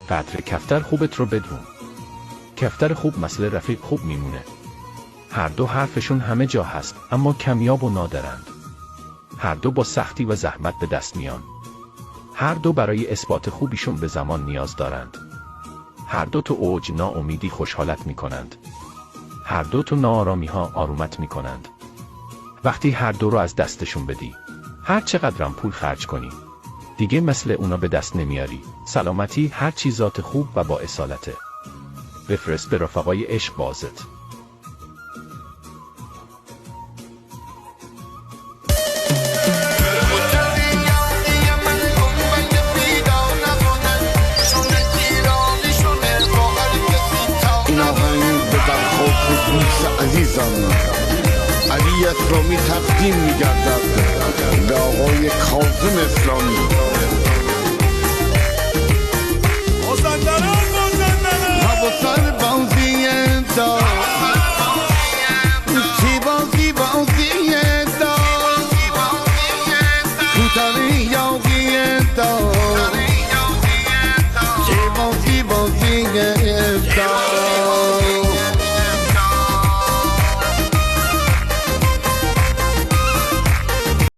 قدر کفتر خوبت رو بدون. کفتر خوب مثل رفیق خوب میمونه. هر دو حرفشون همه جا هست، اما کمیاب و نادرند. هر دو با سختی و زحمت به دست میان. هر دو برای اثبات خوبیشون به زمان نیاز دارند. هر دو تو اوج ناامیدی خوشحالت میکنند. هر دو تو ناآرامی ها آرومت میکنند. وقتی هر دو رو از دستشون بدی، هر چقدرم پول خرج کنی، دیگه مثل اونا به دست نمیاری. سلامتی هر چیزات خوب و با اصالته. بفرست به رفقای عشق بازت. عزیزم علی اسلامی تقدیم می‌گردد به آقای کاظم اسلامی.